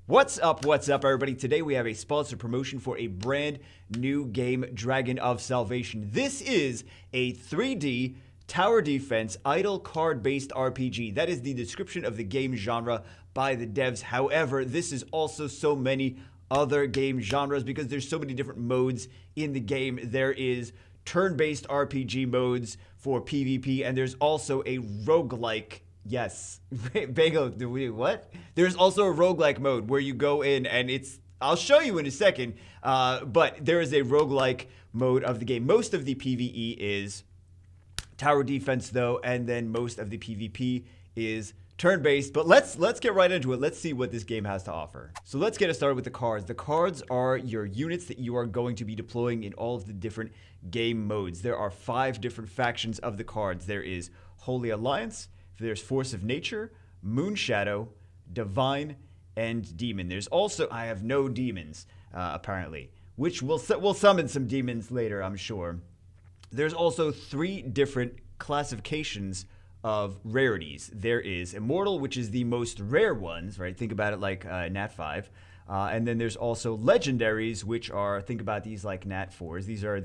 What's up, everybody? Today we have a sponsored promotion for a brand new game, Dragon of Salvation. This is a 3D tower defense idle card-based RPG. That is the description of the game genre by the devs. However, this is also so many other game genres because there's so many different modes in the game. There is turn-based RPG modes for PvP, and there's also a roguelike. Yes. Bagel, what? There's also a roguelike mode where you go in and I'll show you in a second, but there is a roguelike mode of the game. Most of the PvE is tower defense though, and then most of the PvP is turn-based. But let's get right into it. Let's see what this game has to offer. So let's get it started with the cards. The cards are your units that you are going to be deploying in all of the different game modes. There are 5 different factions of the cards. There is Holy Alliance, there's Force of Nature, Moon Shadow, Divine, and Demon. There's also, I have no demons, apparently, which we'll summon some demons later, I'm sure. There's also 3 different classifications of rarities. There is Immortal, which is the most rare ones, right? Think about it like Nat 5. And then there's also Legendaries, which are, think about these like Nat 4s. These are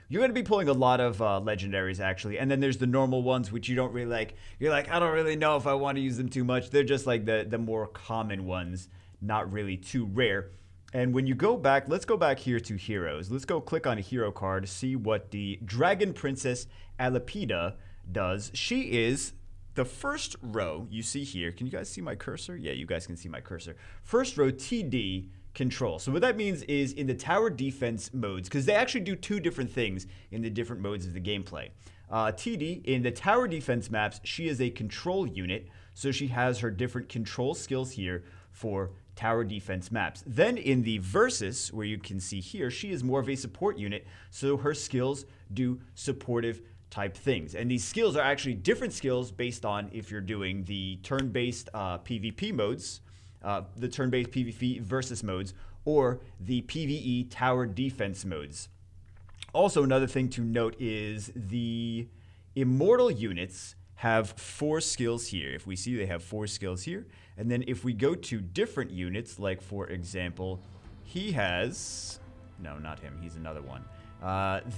you're going to be pulling a lot of Legendaries, actually. And then there's the normal ones, which you don't really like. You're like, I don't really know if I want to use them too much. They're just like the more common ones, not really too rare. And when you go back, let's go back here to Heroes. Let's go click on a hero card, see what the Dragon Princess Alipida does. She is the first row you see here. Can you guys see my cursor? Yeah, you guys can see my cursor. First row, TD control. So what that means is in the tower defense modes, because they actually do 2 different things in the different modes of the gameplay. TD, in the tower defense maps, she is a control unit. So she has her different control skills here for tower defense maps. Then in the Versus, where you can see here, she is more of a support unit. So her skills do supportive type things. And these skills are actually different skills based on if you're doing the turn-based PvP modes, the turn-based PvP versus modes, or the PvE tower defense modes. Also, another thing to note is the Immortal units have 4 skills here. If we see, they have 4 skills here. And then if we go to different units, like for example, he has, no, not him, he's another one.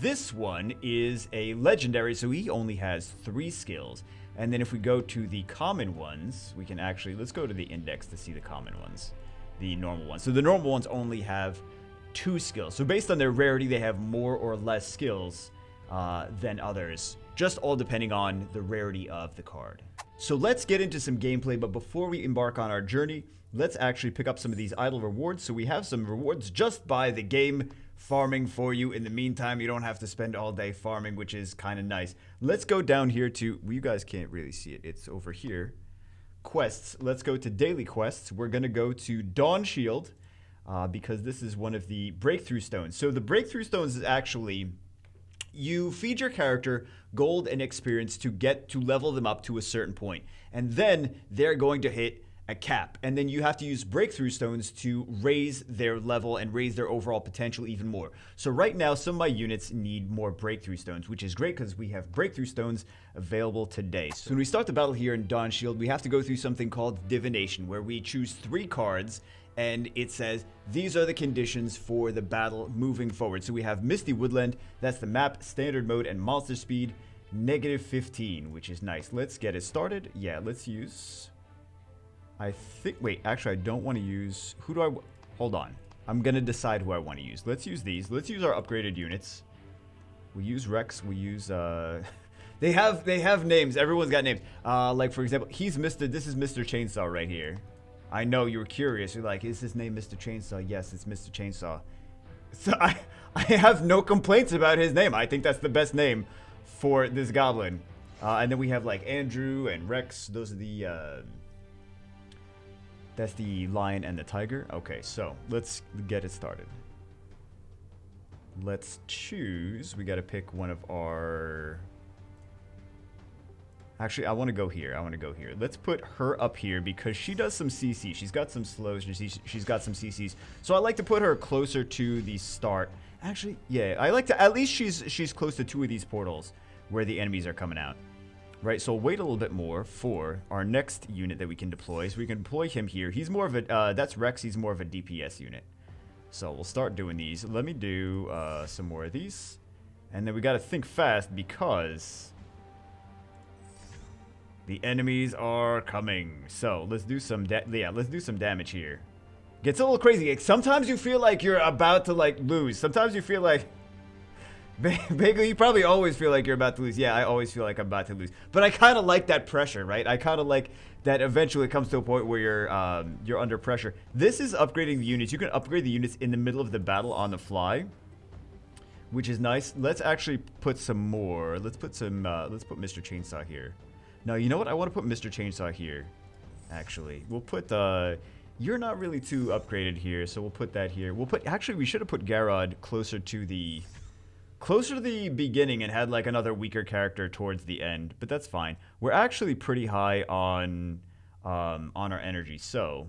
This one is a legendary, so he only has 3 skills. And then if we go to the common ones, we can actually, let's go to the index to see the common ones, the normal ones. So the normal ones only have 2 skills. So based on their rarity, they have more or less skills than others, just all depending on the rarity of the card. So let's get into some gameplay, but before we embark on our journey, let's actually pick up some of these idle rewards. So we have some rewards just by the game farming for you. In the meantime, you don't have to spend all day farming, which is kind of nice. Let's go down here to, well, you guys can't really see it. It's over here. Quests. Let's go to daily quests. We're going to go to Dawn Shield because this is one of the breakthrough stones. So the breakthrough stones is actually, you feed your character gold and experience to level them up to a certain point. And then they're going to hit a cap, and then you have to use breakthrough stones to raise their level and raise their overall potential even more. So right now, some of my units need more breakthrough stones, which is great because we have breakthrough stones available today. So when we start the battle here in Dawn Shield, we have to go through something called Divination, where we choose 3 cards, and it says, these are the conditions for the battle moving forward. So we have Misty Woodland, that's the map, standard mode, and monster speed, -15, which is nice. Let's get it started. Yeah, let's use, I think, wait, actually, I don't want to use, hold on. I'm going to decide who I want to use. Let's use these. Let's use our upgraded units. We use Rex. We use, they have names. Everyone's got names. Like, for example, this is Mr. Chainsaw right here. I know you were curious. You're like, is his name Mr. Chainsaw? Yes, it's Mr. Chainsaw. So I have no complaints about his name. I think that's the best name for this goblin. And then we have, like, Andrew and Rex. Those are the, that's the lion and the tiger. Okay, so let's get it started. Let's choose. We got to pick one of our... Actually, I want to go here. Let's put her up here because she does some CC. She's got some slows. She's got some CCs. So I like to put her closer to the start. Actually, yeah, I like to... At least she's close to 2 of these portals where the enemies are coming out. right? So we'll wait a little bit more for our next unit that we can deploy. So we can deploy him here. He's more of a, that's Rex, he's more of a DPS unit. So we'll start doing these. Let me do some more of these. And then we got to think fast because the enemies are coming. So let's do some, let's do some damage here. Gets a little crazy. Sometimes you feel like you're about to like lose. Sometimes you feel like, basically, you probably always feel like you're about to lose. Yeah, I always feel like I'm about to lose. But I kind of like that pressure, right? I kind of like that eventually it comes to a point where you're under pressure. This is upgrading the units. You can upgrade the units in the middle of the battle on the fly, which is nice. Let's actually put some more. Let's put some, let's put Mr. Chainsaw here. No, you know what? I want to put Mr. Chainsaw here, actually. We'll put, you're not really too upgraded here, so we'll put that here. We'll put, actually, we should have put Garrod closer to the beginning and had like another weaker character towards the end, but that's fine. We're actually pretty high on our energy, so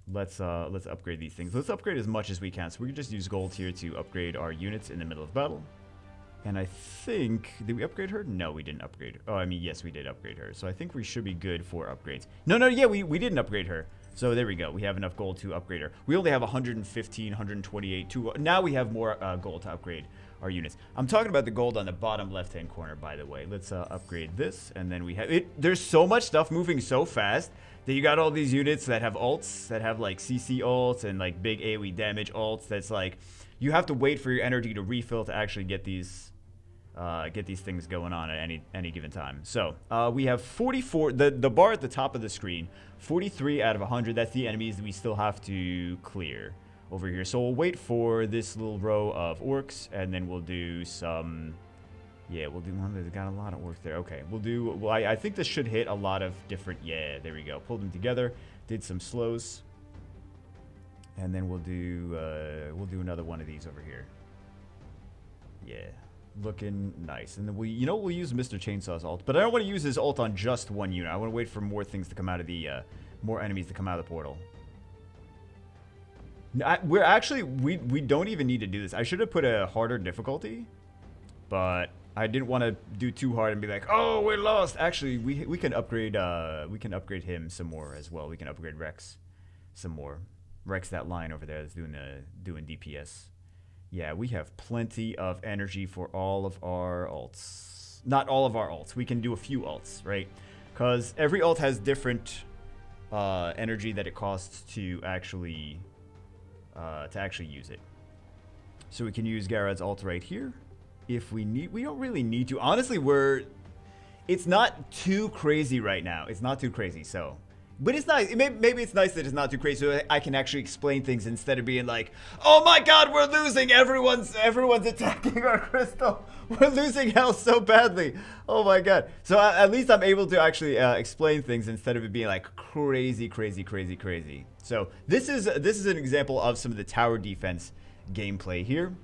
let's upgrade these things. Let's upgrade as much as we can. So we can just use gold here to upgrade our units in the middle of battle. And I think, did we upgrade her? No, we didn't upgrade her. Oh, I mean, yes, we did upgrade her. So I think we should be good for upgrades. No, yeah, we didn't upgrade her. So there we go. We have enough gold to upgrade her. We only have 115, 128. Now we have more gold to upgrade our units. I'm talking about the gold on the bottom left-hand corner, by the way. Let's upgrade this, and then we have it. There's so much stuff moving so fast that you got all these units that have ults, that have like CC ults and like big AoE damage ults. That's like you have to wait for your energy to refill to actually get these things going on at any given time. So we have 44. The bar at the top of the screen, 43 out of 100. That's the enemies that we still have to clear over here. So we'll wait for this little row of orcs, and then we'll do some. Yeah, we'll do one. There's got a lot of orcs there. Okay, we'll do. Well, I think this should hit a lot of different. Yeah, there we go. Pulled them together. Did some slows, and then we'll do another one of these over here. Yeah. Looking nice. And then we'll use Mr. Chainsaw's ult, but I don't want to use his ult on just one unit. I want to wait for more things to come out of the more enemies to come out of the portal. We're actually we don't even need to do this. I should have put a harder difficulty, but I didn't want to do too hard and be like, oh, we're lost. Actually, we can upgrade him some more as well. We can upgrade Rex some more. Rex, that line over there that's doing DPS. Yeah, we have plenty of energy for all of our ults. Not all of our ults. We can do a few ults, right? Because every ult has different energy that it costs to actually use it. So we can use Garrod's ult right here if we need. We don't really need to. Honestly, it's not too crazy right now. It's not too crazy, so. But it's nice. Maybe it's nice that it's not too crazy, so I can actually explain things instead of being like, "Oh my God, we're losing! Everyone's attacking our crystal. We're losing health so badly. Oh my God!" So at least I'm able to actually explain things instead of it being like crazy. So this is an example of some of the tower defense gameplay here.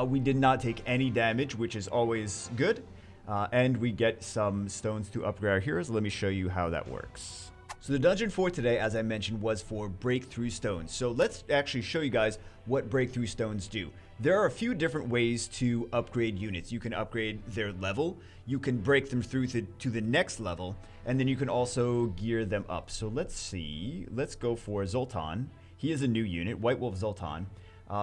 We did not take any damage, which is always good, and we get some stones to upgrade our heroes. Let me show you how that works. So the dungeon for today, as I mentioned, was for breakthrough stones. So let's actually show you guys what breakthrough stones do. There are a few different ways to upgrade units. You can upgrade their level, you can break them through to the next level, and then you can also gear them up. So let's see. Let's go for Zoltan. He is a new unit, White Wolf Zoltan.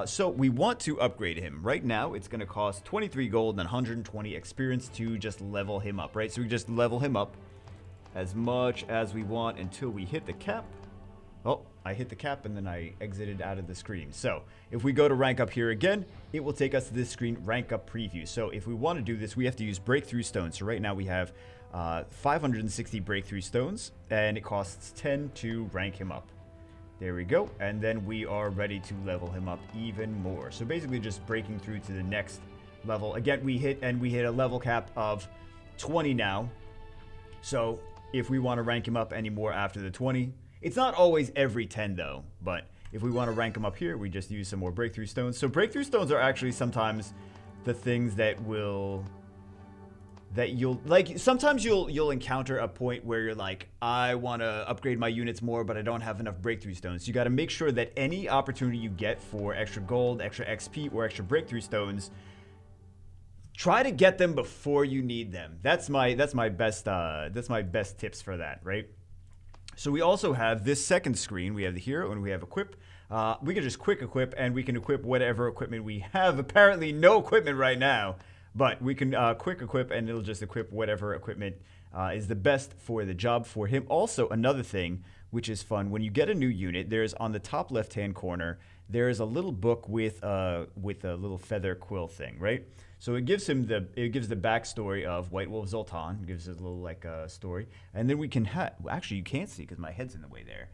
So we want to upgrade him. Right now, it's going to cost 23 gold and 120 experience to just level him up, right? So we just level him up as much as we want until we hit the cap. Oh, I hit the cap and then I exited out of the screen. So if we go to rank up here again, it will take us to this screen, rank up preview. So if we want to do this, we have to use breakthrough stones. So right now we have 560 breakthrough stones, and it costs 10 to rank him up. There we go. And then we are ready to level him up even more. So basically just breaking through to the next level. Again, we hit a level cap of 20 now. So if we want to rank him up any more after the 20, it's not always every 10 though, but if we want to rank him up here, we just use some more breakthrough stones. So breakthrough stones are actually sometimes the things that sometimes you'll encounter a point where you're like, I want to upgrade my units more, but I don't have enough breakthrough stones. You got to make sure that any opportunity you get for extra gold, extra XP, or extra breakthrough stones, try to get them before you need them. That's my best tips for that, right? So we also have this second screen. We have the hero and we have equip. We can just quick equip and we can equip whatever equipment we have. Apparently no equipment right now, but we can quick equip and it'll just equip whatever equipment is the best for the job for him. Also, another thing which is fun, when you get a new unit, there's on the top left-hand corner, there's a little book with a little feather quill thing, right? So it gives him the backstory of White Wolf Zoltan. It gives us a little like story, and then we can actually you can't see because my head's in the way there.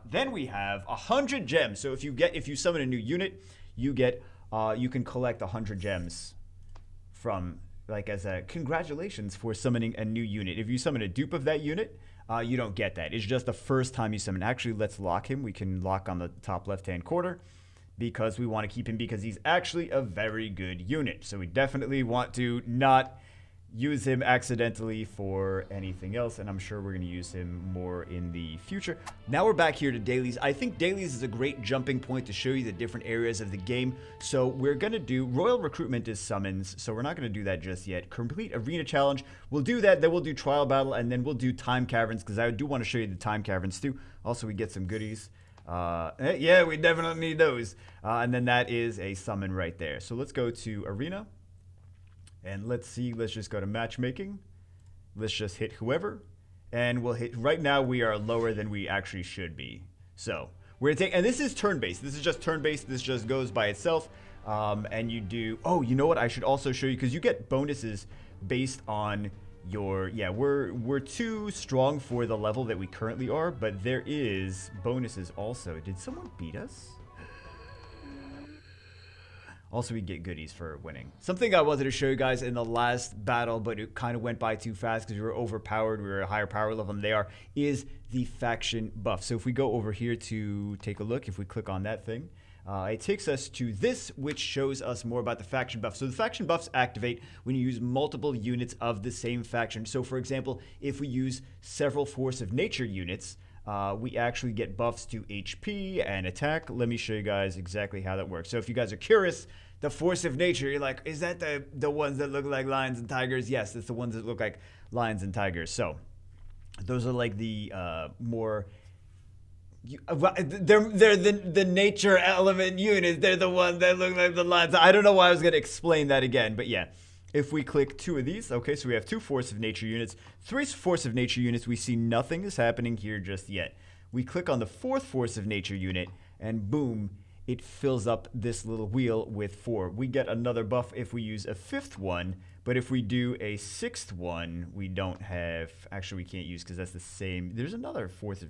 Then we have 100 gems. So if you summon a new unit, you can collect 100 gems from like as a congratulations for summoning a new unit. If you summon a dupe of that unit, you don't get that. It's just the first time you summon. Actually, let's lock him. We can lock on the top left-hand corner because we want to keep him because he's actually a very good unit. So we definitely want to not use him accidentally for anything else, and I'm sure we're going to use him more in the future. Now we're back here to dailies. I think dailies is a great jumping point to show you the different areas of the game. So we're going to do Royal Recruitment is summons, so we're not going to do that just yet. Complete Arena Challenge, we'll do that, then we'll do Trial Battle, and then we'll do Time Caverns, because I do want to show you the Time Caverns too. Also, we get some goodies. Yeah, we definitely need those. And then that is a summon right there. So let's go to Arena. And let's just go to matchmaking. Let's just hit whoever. And we'll hit, right now we are lower than we actually should be. So we're gonna take, and this is turn-based. This is just turn-based. This just goes by itself. And you do, oh, you know what? I should also show you, because you get bonuses based on your, yeah, we're too strong for the level that we currently are, but there is bonuses also. Did someone beat us? Also, we get goodies for winning. Something I wanted to show you guys in the last battle, but it kind of went by too fast because we were overpowered. We were a higher power level than they are, is the faction buff. So if we go over here to take a look, if we click on that thing, it takes us to this, which shows us more about the faction buff. So the faction buffs activate when you use multiple units of the same faction. So for example, if we use several Force of Nature units, we actually get buffs to HP and attack. Let me show you guys exactly how that works. So if you guys are curious, the Force of Nature, you're like, is that the ones that look like lions and tigers? Yes, it's the ones that look like lions and tigers. So those are like the more... they're the nature element units. They're the ones that look like the lions. I don't know why I was going to explain that again, but yeah. If we click two of these, okay, so we have two Force of Nature units, three Force of Nature units. We see nothing is happening here just yet. We click on the fourth Force of Nature unit, and boom, it fills up this little wheel with 4. We get another buff if we use a fifth one, but if we do a sixth one, we don't have... Actually, we can't use because that's the same... There's another Force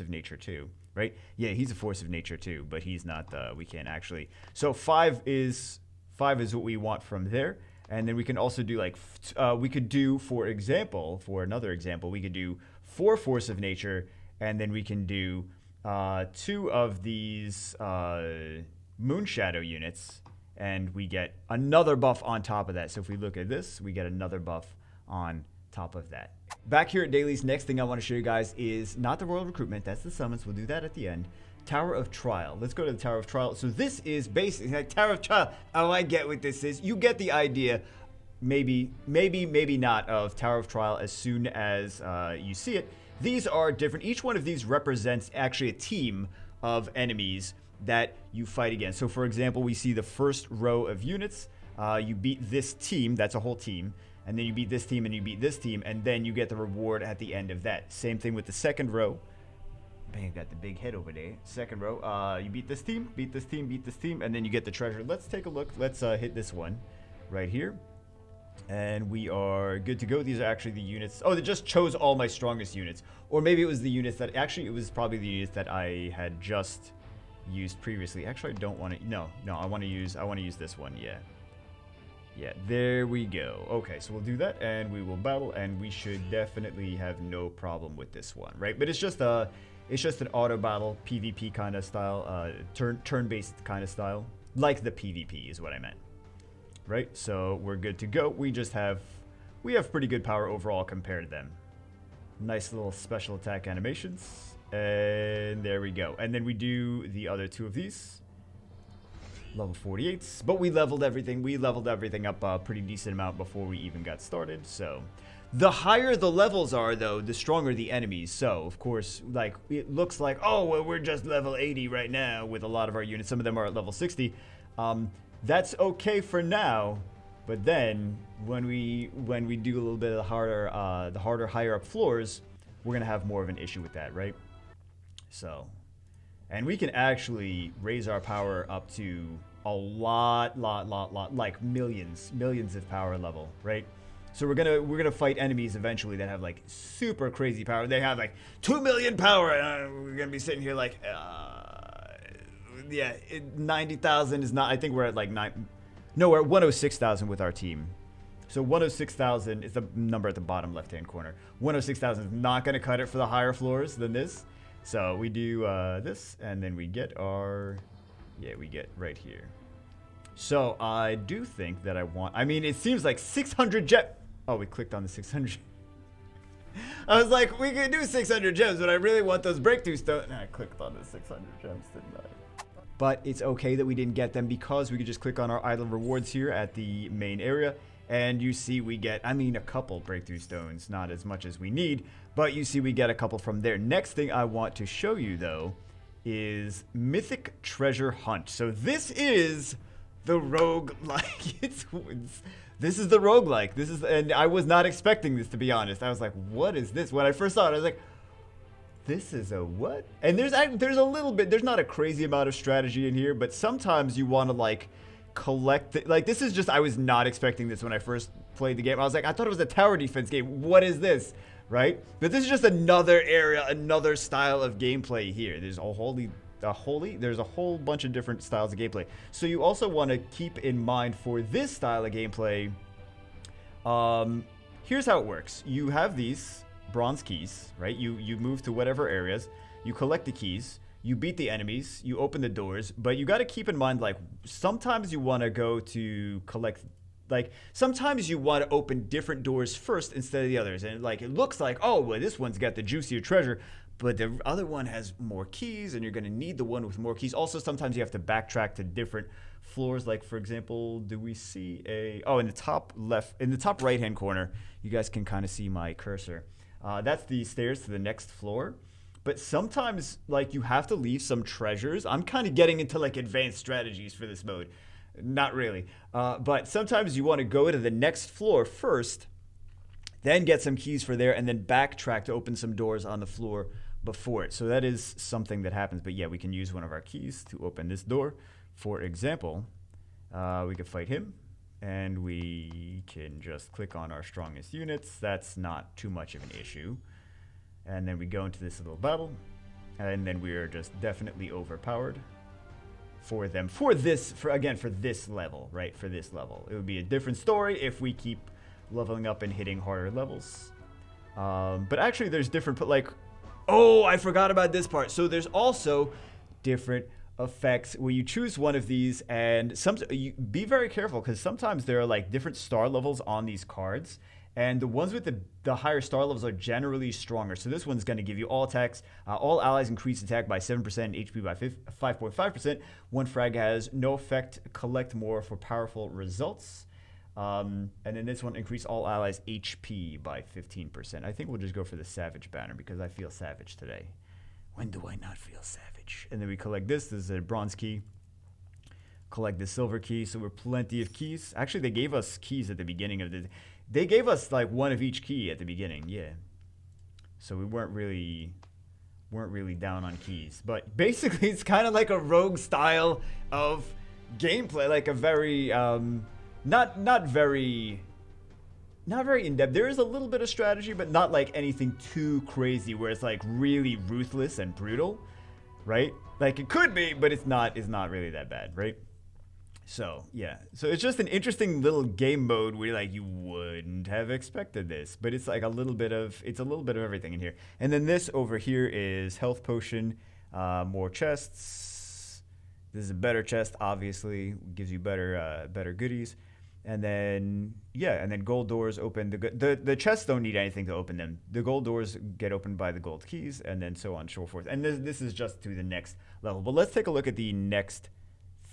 of Nature too, right? Yeah, he's a Force of Nature too, but he's not... we can't actually... So 5 is what we want from there. And then we can also do like, we could do, for example, for another example, we could do 4 Force of Nature, and then we can do 2 of these Moon Shadow units, and we get another buff on top of that. So if we look at this, we get another buff on top of that. Back here at Dailies, next thing I want to show you guys is not the Royal Recruitment, that's the summons, we'll do that at the end. Tower of Trial. Let's go to the Tower of Trial. So this is basically like Tower of Trial. Oh, I get what this is. You get the idea, maybe not, of Tower of Trial as soon as you see it. These are different. Each one of these represents actually a team of enemies that you fight against. So for example, we see the first row of units. You beat this team. That's a whole team. And then you beat this team and you beat this team. And then you get the reward at the end of that. Same thing with the second row. Bang, got the big head over there. Second row, you beat this team, beat this team, beat this team, and then you get the treasure. Let's take a look. Let's hit this one right here. And we are good to go. These are actually the units. Oh, they just chose all my strongest units. Or maybe it was the units that... Actually, it was probably the units that I had just used previously. Actually, I don't want to... No, I want to use this one, yeah. Yeah, there we go. Okay, so we'll do that, and we will battle, and we should definitely have no problem with this one, right? But it's just a... It's just an auto battle, PvP kind of style, turn-based kind of style. Like the PvP is what I meant. Right? So we're good to go. We have pretty good power overall compared to them. Nice little special attack animations. And there we go. And then we do the other 2 of these. level 48s, but we leveled everything. We leveled everything up a pretty decent amount before we even got started. So the higher the levels are, though, the stronger the enemies. So, of course, like, it looks like, oh, well, we're just level 80 right now with a lot of our units. Some of them are at level 60. That's okay for now, but then when we do a little bit of the harder, higher up floors, we're gonna have more of an issue with that, right? So, and we can actually raise our power up to a lot, like millions of power level, right? So we're gonna fight enemies eventually that have like super crazy power. They have like 2 million power, and we're gonna be sitting here like, yeah, 90,000 is not. I think we're at like we're at 106,000 with our team. So 106,000 is the number at the bottom left-hand corner. 106,000 is not gonna cut it for the higher floors than this. So we do this, and then we get our, we get right here. So I do think that I mean, it seems like 600 gems. Oh, we clicked on the 600. I was like, we can do 600 gems, but I really want those breakthrough stones. And I clicked on the 600 gems, didn't I? But it's okay that we didn't get them because we could just click on our idle rewards here at the main area. And you see we get, I mean, a couple breakthrough stones, not as much as we need, but you see we get a couple from there. Next thing I want to show you, though, is Mythic Treasure Hunt. So this is the roguelike. This is the roguelike. And I was not expecting this, to be honest. I was like, what is this? When I first saw it, I was like, this is a what? And there's a little bit, there's not a crazy amount of strategy in here, but sometimes you want to like collect it. Like, this is just, I was not expecting this when I first played the game. I was like, I thought it was a tower defense game. What is this? Right? But this is just another area, another style of gameplay here. There's there's a whole bunch of different styles of gameplay. So you also want to keep in mind for this style of gameplay, here's how it works. You have these bronze keys, right? You move to whatever areas, you collect the keys, you beat the enemies, you open the doors, but you got to keep in mind, like, sometimes you want to go to collect, like, sometimes you want to open different doors first instead of the others. And, like, it looks like, oh, well, this one's got the juicier treasure, but the other one has more keys, and you're going to need the one with more keys. Also, sometimes you have to backtrack to different floors. Like, for example, do we see in the top left, in the top right-hand corner, you guys can kind of see my cursor. That's the stairs to the next floor. But sometimes, like, you have to leave some treasures. I'm kind of getting into, like, advanced strategies for this mode. Not really. But sometimes you want to go to the next floor first, then get some keys for there, and then backtrack to open some doors on the floor before it. So that is something that happens. But yeah, we can use one of our keys to open this door. For example, we could fight him, and we can just click on our strongest units. That's not too much of an issue. And then we go into this little battle, and then we are just definitely overpowered for them. For this level, right? For this level. It would be a different story if we keep leveling up and hitting harder levels. But actually, there's different, like, oh, I forgot about this part. So there's also different effects where you choose one of these, and you be very careful, because sometimes there are like different star levels on these cards. And the ones with the higher star levels are generally stronger. So this one's going to give you all attacks. All allies increase attack by 7% and HP by 5.5%. One frag has no effect. Collect more for powerful results. And then this one, increase all allies HP by 15%. I think we'll just go for the Savage banner because I feel savage today. When do I not feel savage? And then we collect this. This is a bronze key. Collect the silver key. So we're plenty of keys. Actually, they gave us keys at the beginning of the... They gave us like one of each key at the beginning, yeah. So we weren't really down on keys. But basically, it's kind of like a rogue style of gameplay, like a very not very in-depth. There is a little bit of strategy, but not like anything too crazy where it's like really ruthless and brutal, right? Like it could be, but it's not really that bad, right? So, yeah. So it's just an interesting little game mode where like you wouldn't have expected this, but it's like a little bit of everything in here. And then this over here is health potion, more chests. This is a better chest, obviously, gives you better goodies. And then gold doors open. The chests don't need anything to open them. The gold doors get opened by the gold keys, and then so on and so forth. And this is just to the next level. But let's take a look at the next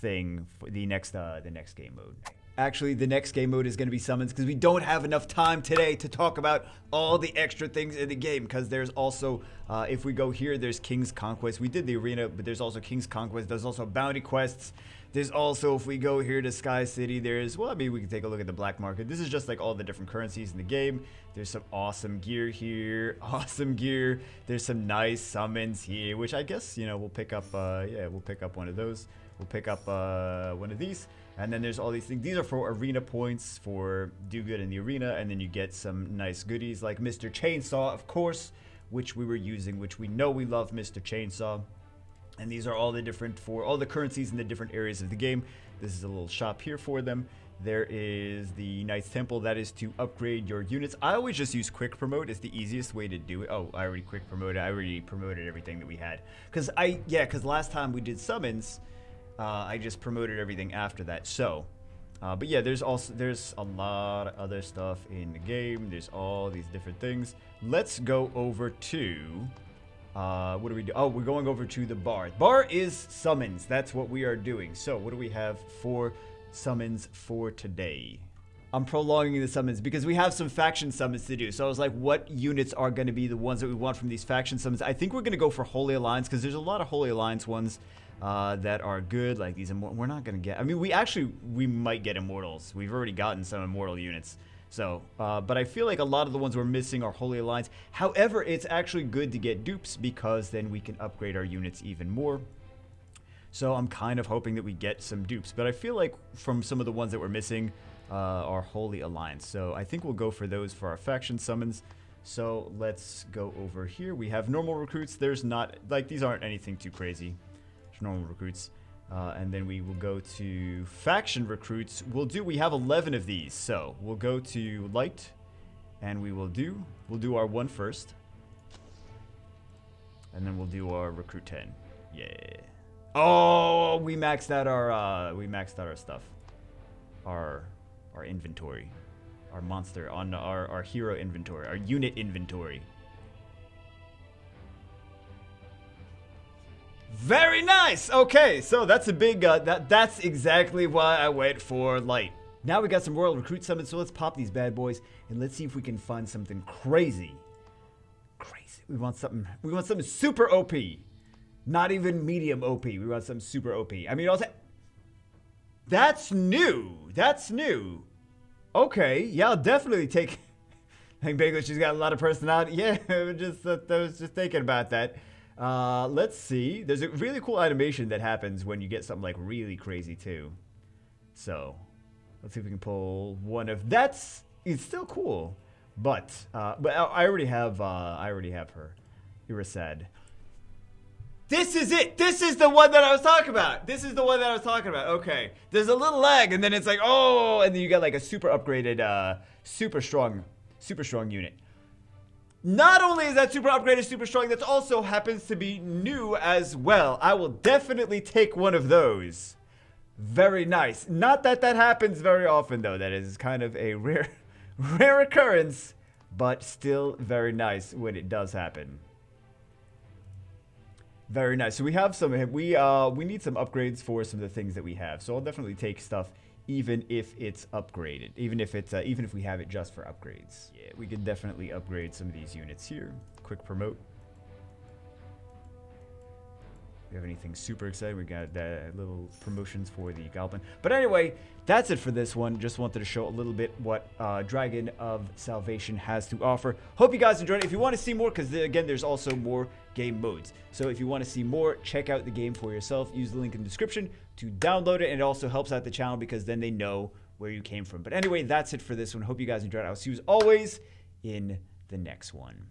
thing for the next game mode. Actually, the next game mode is going to be summons because we don't have enough time today to talk about all the extra things in the game, because there's also, if we go here, there's King's Conquest. We did the arena, but there's also King's Conquest. There's also bounty quests. There's also, if we go here to Sky City, there's, well, I mean, we can take a look at the black market. This is just like all the different currencies in the game. There's some awesome gear here. Awesome gear. There's some nice summons here, which I guess, you know, we'll pick up, yeah, we'll pick up one of those. We'll pick up one of these. And then there's all these things. These are for arena points, for do good in the arena. And then you get some nice goodies like Mr. Chainsaw, of course, which we were using, which we know we love Mr. Chainsaw. And these are all the different, for all the currencies in the different areas of the game. This is a little shop here for them. There is the Knight's Temple. That is to upgrade your units. I always just use quick promote. It's the easiest way to do it. Oh, I already quick promoted. I already promoted everything that we had. Because last time we did summons, I just promoted everything after that. So, but yeah, there's a lot of other stuff in the game. There's all these different things. Let's go over to, what do we do? Oh, we're going over to the bar. Bar is summons. That's what we are doing. So what do we have for summons for today? I'm prolonging the summons because we have some faction summons to do. So I was like, what units are going to be the ones that we want from these faction summons? I think we're going to go for Holy Alliance because there's a lot of Holy Alliance ones that are good, like these. We're not going to get, I mean, we might get Immortals. We've already gotten some Immortal units. So, but I feel like a lot of the ones we're missing are Holy Alliance. However, it's actually good to get dupes because then we can upgrade our units even more. So I'm kind of hoping that we get some dupes. But I feel like from some of the ones that we're missing are Holy Alliance. So I think we'll go for those for our faction summons. So let's go over here. We have normal recruits. There's not, like, these aren't anything too crazy. Normal recruits. And then we will go to faction recruits. We have 11 of these. So we'll go to light and we'll do our one first. And then we'll do our recruit 10. Yeah. Oh, we maxed out our stuff. Our inventory. Our monster on our hero inventory, our unit inventory. Very nice. Okay, so that's a big that's exactly why I went for light. Now we got some royal recruit summons, so let's pop these bad boys and let's see if we can find something crazy. We want something super OP. Not even medium OP. We want something super OP. I mean, that's new. That's new. Okay, yeah, I'll definitely take. I think Bagel, she's got a lot of personality. Yeah, I was just thinking about that. Let's see. There's a really cool animation that happens when you get something like really crazy too. So, let's see if we can pull one of that's. It's still cool, but I already have her. Irasad. This is it. This is the one that I was talking about. Okay. There's a little lag, and then it's like, oh, and then you got like a super upgraded, super strong unit. Not only is that super upgraded, super strong, that also happens to be new as well. I will definitely take one of those. Very nice. Not that happens very often, though. That is kind of a rare occurrence, but still very nice when it does happen. Very nice. So we have some. We need some upgrades for some of the things that we have. So I'll definitely take stuff, even if it's upgraded, even if we have it just for upgrades. Yeah, we could definitely upgrade some of these units here. Quick promote. We have anything super exciting? We got little promotions for the Goblin. But anyway, that's it for this one. Just wanted to show a little bit what Dragon of Salvation has to offer. Hope you guys enjoyed it. If you want to see more, because again, there's also more game modes. So if you want to see more, check out the game for yourself. Use the link in the description to download it. And it also helps out the channel because then they know where you came from. But anyway, that's it for this one. Hope you guys enjoyed it. I'll see you as always in the next one.